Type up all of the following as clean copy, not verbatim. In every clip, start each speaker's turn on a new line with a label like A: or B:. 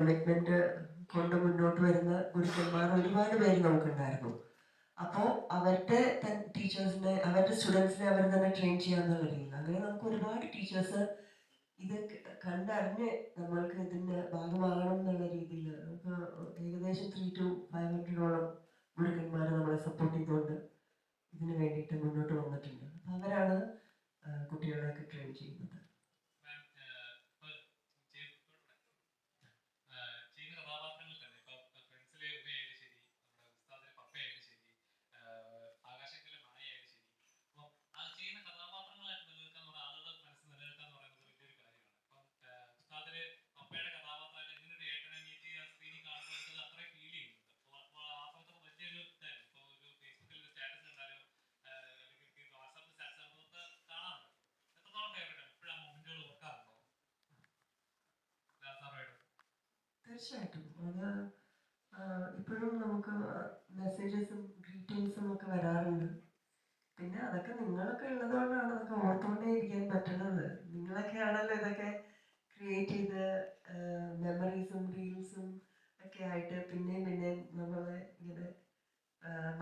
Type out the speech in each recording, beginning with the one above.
A: Commitment കൊണ്ട് മുന്നോട്ട് വരുന്ന ഗുരുക്കന്മാർ ഒരുപാട് പേര് നമുക്കുണ്ടായിരുന്നു. അപ്പോൾ അവരുടെ ടീച്ചേഴ്സിനെ, അവരുടെ സ്റ്റുഡൻസിനെ അവർ തന്നെ ട്രെയിൻ ചെയ്യാന്നുള്ള രീതിയിൽ അങ്ങനെ നമുക്ക് ഒരുപാട് ടീച്ചേഴ്സ് ഇത് കണ്ടറിഞ്ഞ് നമ്മൾക്ക് ഇതിൻ്റെ ഭാഗമാകണം എന്നുള്ള രീതിയിൽ നമുക്ക് ഏകദേശം 300-500 ഗുരുക്കന്മാർ നമ്മളെ സപ്പോർട്ട് ചെയ്തുകൊണ്ട് ഇതിന് വേണ്ടിയിട്ട് മുന്നോട്ട് വന്നിട്ടുണ്ട്. അപ്പോൾ അവരാണ് കുട്ടികളെയൊക്കെ ട്രെയിൻ ചെയ്യുന്നത്. തീർച്ചയായിട്ടും അത് ഇപ്പോഴും നമുക്ക് മെസ്സേജസും ഗ്രീറ്റിങ്സും ഒക്കെ വരാറുണ്ട്. പിന്നെ അതൊക്കെ നിങ്ങളൊക്കെ ഉള്ളതുകൊണ്ടാണ് അതൊക്കെ ഓർത്തുകൊണ്ടേ ഇരിക്കാൻ പറ്റുന്നത്. നിങ്ങളൊക്കെയാണല്ലോ ഇതൊക്കെ ക്രിയേറ്റ് ചെയ്ത് മെമ്മറീസും റീൽസും ഒക്കെ ആയിട്ട് പിന്നെയും പിന്നെയും നമ്മളെ ഇങ്ങനെ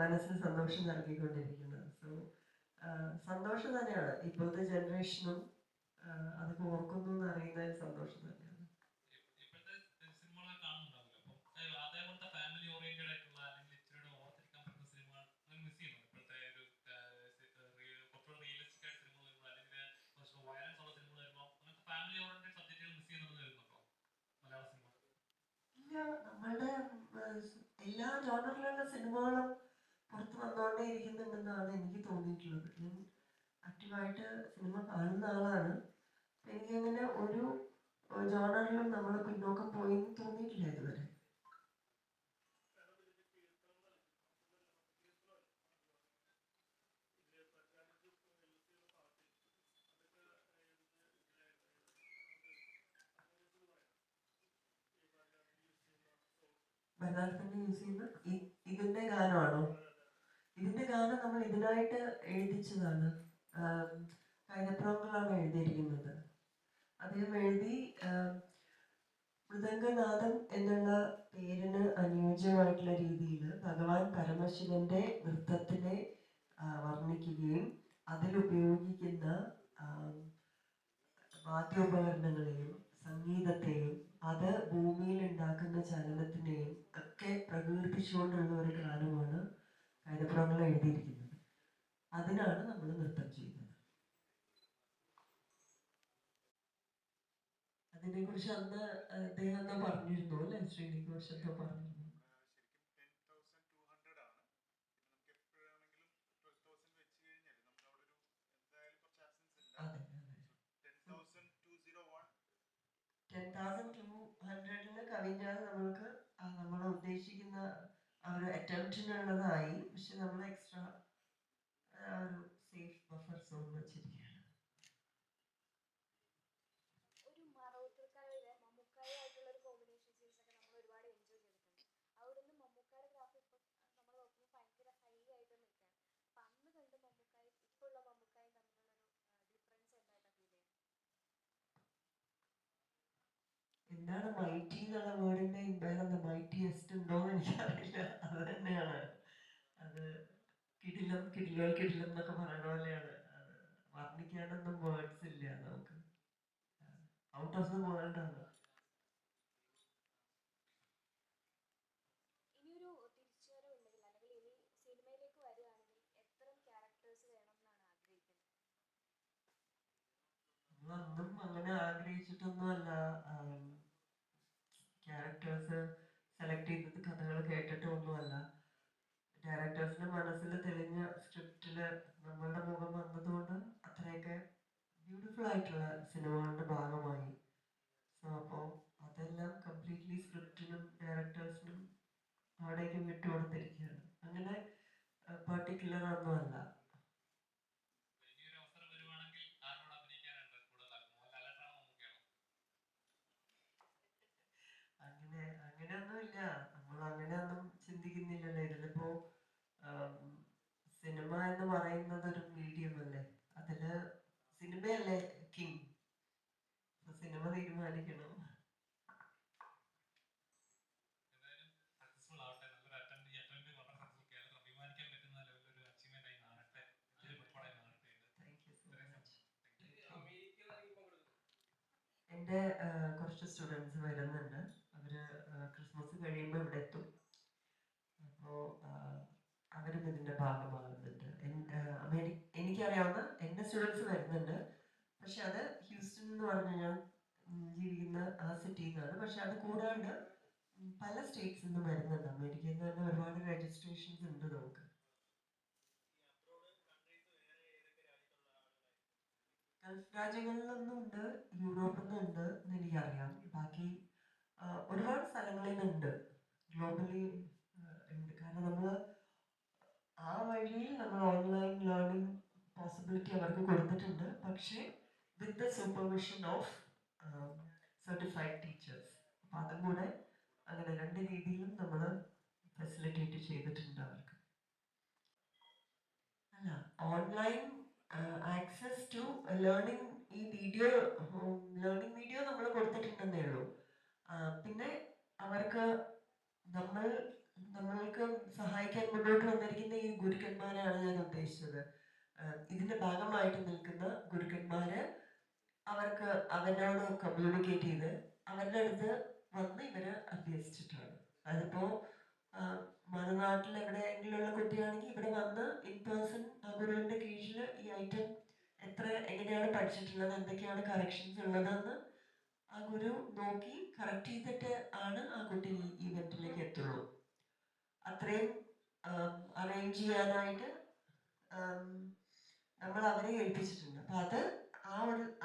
A: മനസ്സിന് സന്തോഷം നൽകിക്കൊണ്ടിരിക്കുന്നത്. സോ സന്തോഷം തന്നെയാണ് ഇപ്പോഴത്തെ ജനറേഷനും അതൊക്കെ ഓർക്കുന്നു എന്ന് അറിയുന്ന സന്തോഷം തന്നെയാണ്. നമ്മളുടെ എല്ലാ ജോണറിലുള്ള സിനിമകളും പുറത്ത് വന്നുകൊണ്ടേ ഇരിക്കുന്നുണ്ടെന്നാണ് എനിക്ക് തോന്നിയിട്ടുള്ളത്. ഞാൻ ആക്റ്റീവായിട്ട് സിനിമ കാണുന്ന ആളാണ്. എനിക്കങ്ങനെ ഒരു ജോണറിലും നമ്മൾ പിന്നോക്കം പോയി തോന്നിയിട്ടില്ല ഇതുവരെ. ബലാത്സംഗം യൂസ് ചെയ്യുന്ന ഇതിന്റെ ഗാനമാണോ? ഇതിന്റെ ഗാനം നമ്മൾ ഇതിനായിട്ട് എഴുതിച്ചതാണ്. കൈതപ്രങ്ങളാണ് എഴുതിയിരിക്കുന്നത്. അദ്ദേഹം എഴുതി മൃദംഗനാഥം എന്നുള്ള പേരിന് അനുയോജ്യമായിട്ടുള്ള രീതിയിൽ ഭഗവാൻ പരമശിവന്റെ നൃത്തത്തിനെ വർണ്ണിക്കുകയും അതിലുപയോഗിക്കുന്ന വാദ്യോപകരണങ്ങളെയും സംഗീതത്തെയും അത് ഭൂമിയിൽ ഉണ്ടാക്കുന്ന ചലനത്തിനെയും ഒക്കെ പ്രകീർത്തിച്ചുകൊണ്ടുള്ള ഒരു ഗാനമാണ് കൈതപ്രങ്ങൾ എഴുതിയിരിക്കുന്നത്. അതിനാണ് നമ്മൾ നൃത്തം ചെയ്യുന്നത്. അതിനെ കുറിച്ച് അന്ന് അദ്ദേഹം എന്തോ പറഞ്ഞിരുന്നു അല്ലെ? ശ്രീനെ കുറിച്ച് എന്തോ പറഞ്ഞിരുന്നു. അതെ, 10,200 കവിഞ്ഞാൽ നമ്മൾക്ക് നമ്മൾ ഉദ്ദേശിക്കുന്ന ആ ഒരു അറ്റംപ്റ്റിനുള്ളതായി. പക്ഷെ നമ്മൾ എക്സ്ട്രാ ഒരു സേഫ് ബഫർ സോൺ വെച്ചിരിക്കുകയാണ്. എന്താണ് മൈറ്റി എന്നുള്ള വേർഡിന്റെ വേറെന്താ മൈറ്റിയസ്റ്റ് ഉണ്ടോ എന്ന് എനിക്കറിയില്ല. അത് തന്നെയാണ്. അത് കിടിലം കിടിലം കിടിലം എന്നൊക്കെ പറയുന്ന പോലെയാണ്. അത് വർണ്ണിക്കാനൊന്നും വേർഡ്സ് ഇല്ല നമുക്ക്. ഔട്ട് ഓഫ് ദ വേൾഡ് ആണ്. നമ്മളൊന്നും അങ്ങനെ ആഗ്രഹിച്ചിട്ടൊന്നുമല്ല ക്യാരക്ടേഴ്സ് സെലക്ട് ചെയ്തത്. കഥകൾ കേട്ടിട്ടൊന്നുമല്ല. ഡയറക്ടേഴ്സിന്റെ മനസ്സിൽ തെളിഞ്ഞ സ്ക്രിപ്റ്റില് നമ്മളുടെ മുഖം വന്നതുകൊണ്ട് അത്രയൊക്കെ ബ്യൂട്ടിഫുൾ ആയിട്ടുള്ള സിനിമകളുടെ ഭാഗമായി. സോ അപ്പോൾ അതെല്ലാം കംപ്ലീറ്റ്ലി സ്ക്രിപ്റ്റിനും ഡയറക്ടേഴ്സിനും അവിടേക്ക് വിട്ടുകൊടുത്തിരിക്കുകയാണ്. അങ്ങനെ പെർട്ടിക്കുലർ ഒന്നുമല്ല. അങ്ങനെയൊന്നുമില്ല. നമ്മൾ അങ്ങനെയൊന്നും ചിന്തിക്കുന്നില്ലല്ലോ. ഇതിലിപ്പോ സിനിമ എന്ന് പറയുന്നത് ഒരു മീഡിയം അല്ലേ? അതില് സിനിമയല്ലേ കിങ്. സിനിമ തീരുമാനിക്കണം. എൻ്റെ കുറച്ച് സ്റ്റുഡൻസ് വരുന്നുണ്ട്. അവർ ക്രിസ്മസ് കഴിയുമ്പോൾ ഇവിടെ എത്തും. അപ്പോൾ അവരും ഇതിൻ്റെ ഭാഗമാകുന്നുണ്ട്. എനിക്കറിയാവുന്ന എൻ്റെ സ്റ്റുഡൻസ് വരുന്നുണ്ട്. പക്ഷെ അത് ഹ്യൂസ്റ്റൺ എന്ന് പറഞ്ഞു ഞാൻ ജീവിക്കുന്ന ആ സിറ്റിയിൽ നിന്നാണ്. പക്ഷെ അത് കൂടാണ്ട് പല സ്റ്റേറ്റ്സിൽ നിന്നും വരുന്നുണ്ട്. അമേരിക്കയിൽ നിന്ന് തന്നെ ഒരുപാട് രജിസ്ട്രേഷൻസ് ഉണ്ട് നമുക്ക്. ഗൾഫ് രാജ്യങ്ങളിലൊന്നും ഉണ്ട്, യൂറോപ്പിൽ നിന്നുണ്ട് എന്ന് എനിക്കറിയാം. ബാക്കി ഒരുപാട് സ്ഥലങ്ങളിൽ നിന്നുണ്ട്, ഗ്ലോബലി ഉണ്ട്. കാരണം നമ്മൾ ആ വഴിയിൽ നമ്മൾ ഓൺലൈൻ ലേണിംഗ് പോസിബിലിറ്റി അവർക്ക് കൊടുത്തിട്ടുണ്ട്. പക്ഷേ with the supervision of certified teachers. അപ്പം അതും കൂടെ അങ്ങനെ രണ്ട് രീതിയിലും നമ്മൾ ഫെസിലിറ്റേറ്റ് ചെയ്തിട്ടുണ്ട് അവർക്ക്. അല്ല, ഓൺലൈൻ ആക്സസ് ടു ലേണിംഗ്, ഈ വീഡിയോ വീഡിയോ നമ്മൾ കൊടുത്തിട്ടുണ്ടെന്നേ ഉള്ളൂ. പിന്നെ അവർക്ക് നമ്മൾക്ക് സഹായിക്കാൻ മുന്നോട്ട് വന്നിരിക്കുന്ന ഈ ഗുരുക്കന്മാരെയാണ് ഞാൻ ഉദ്ദേശിച്ചത്. ഇതിന്റെ ഭാഗമായിട്ട് നിൽക്കുന്ന ഗുരുക്കന്മാര് അവർക്ക് അവരോട് കമ്മ്യൂണിക്കേറ്റ് ചെയ്ത് അവരുടെ അടുത്ത് വന്ന് ഇവര് അഭ്യസിച്ചിട്ടാണ്. അതിപ്പോ മറുനാട്ടിൽ എവിടെയെങ്കിലുള്ള കുട്ടിയാണെങ്കിൽ ഇവിടെ വന്ന് ഇൻ പേഴ്സൺ ആ ഗുരുവിന്റെ കീഴിൽ ഈ ഐറ്റം എങ്ങനെയാണ് പഠിച്ചിട്ടുള്ളത്, എന്തൊക്കെയാണ് കറക്ഷൻസ് ഉള്ളതെന്ന് ആ ഗുരു നോക്കി കറക്റ്റ് ചെയ്തിട്ട് ആണ് ആ കുട്ടി ഈ ഇവന്റിലേക്ക് എത്തുള്ളൂ. അത്രയും അറേഞ്ച് ചെയ്യാനായിട്ട് നമ്മൾ അവരെ ഏൽപ്പിച്ചിട്ടുണ്ട്. അപ്പൊ അത്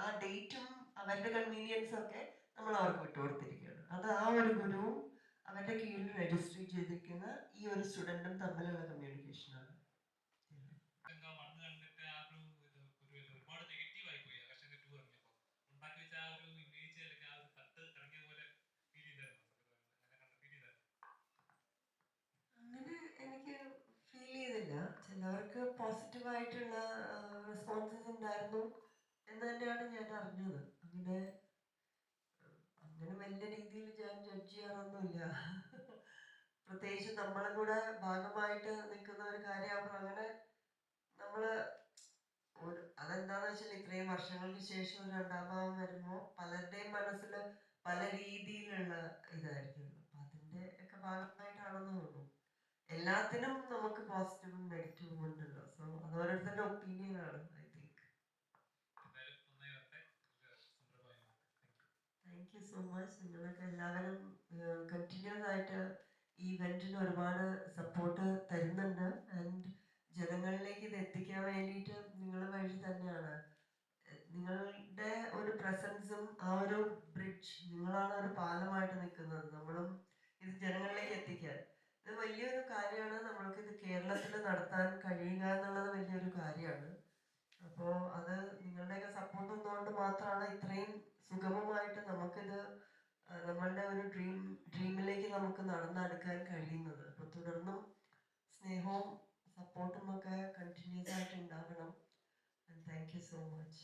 A: ആ ഡേറ്റും അവരുടെ കൺവീനിയൻസും ഒക്കെ നമ്മൾ അവർക്ക് വിട്ടുകൊടുത്തിരിക്കുകയാണ്. അത് ആ ഒരു ഗുരുവും അവരുടെ കീഴിൽ രജിസ്റ്റർ ചെയ്തിരിക്കുന്ന ഈ ഒരു സ്റ്റുഡന്റും തമ്മിലുള്ള കമ്മ്യൂണിക്കേഷനാണ്. അങ്ങനെ എനിക്ക് ഫീൽ ചെയ്തില്ല. ചിലവർക്ക് പോസിറ്റീവായിട്ടുള്ള റെസ്പോൺസസ് ഉണ്ടായിരുന്നു എന്ന് തന്നെയാണ് ഞാൻ അറിഞ്ഞത്. അങ്ങനെ വലിയ രീതിയിൽ ഞാൻ ജഡ്ജ് ചെയ്യാറൊന്നുമില്ല. പ്രത്യേകിച്ച് നമ്മളും കൂടെ ഭാഗമായിട്ട് നിൽക്കുന്ന ഒരു കാര്യമാകുമ്പോൾ അങ്ങനെ നമ്മള് അതെന്താന്ന് വെച്ചാൽ ഇത്രയും വർഷങ്ങൾക്ക് ശേഷം ഒരു രണ്ടാം ഭാവം വരുമ്പോൾ പലരുടെയും മനസ്സിൽ പല രീതിയിലുള്ള ഇതായിരിക്കും. അപ്പൊ അതിന്റെ ഒക്കെ ഭാഗമായിട്ടാണെന്ന് തോന്നുന്നു. എല്ലാത്തിനും നമുക്ക് പോസിറ്റീവും നെഗറ്റീവും ഉണ്ടല്ലോ. സോ അത് ഓരോരുത്തരുടെ ഒപ്പീനിയൻ ആണ്. I think. Thank you so much. നിങ്ങളൊക്കെ എല്ലാവരും കണ്ടിന്യൂസ് ആയിട്ട് ഈ ഇവന്റിന് ഒരുപാട് സപ്പോർട്ട് തരുന്നുണ്ട്. ആൻഡ് ജനങ്ങളിലേക്ക് ഇത് എത്തിക്കാൻ വേണ്ടിയിട്ട് നിങ്ങൾ വഴി തന്നെയാണ്. നിങ്ങളുടെ ഒരു പ്രസൻസും ആ ഒരു ബ്രിഡ്ജ്, നിങ്ങളാണ് ഒരു പാലമായിട്ട് നിൽക്കുന്നത്. നമ്മളും ഇത് ജനങ്ങളിലേക്ക് എത്തിക്കാൻ ഇത് വലിയൊരു കാര്യമാണ്. നമ്മൾക്ക് ഇത് കേരളത്തിൽ നടത്താൻ കഴിയുക എന്നുള്ളത് വലിയൊരു കാര്യമാണ്. അപ്പോൾ അത് നിങ്ങളുടെയൊക്കെ സപ്പോർട്ട് ഉള്ളതുകൊണ്ട് മാത്രമാണ് ഇത്രയും സുഗമമായിട്ട് നമുക്കിത് നമ്മളുടെ ഒരു ഡ്രീമിലേക്ക് നമുക്ക് നടന്നെടുക്കാൻ കഴിയുന്നത്. അപ്പോൾ തുടർന്നും സ്നേഹവും സപ്പോർട്ടും ഒക്കെ കണ്ടിന്യൂസ് ആയിട്ട് ഉണ്ടാകണം. Thank you so much.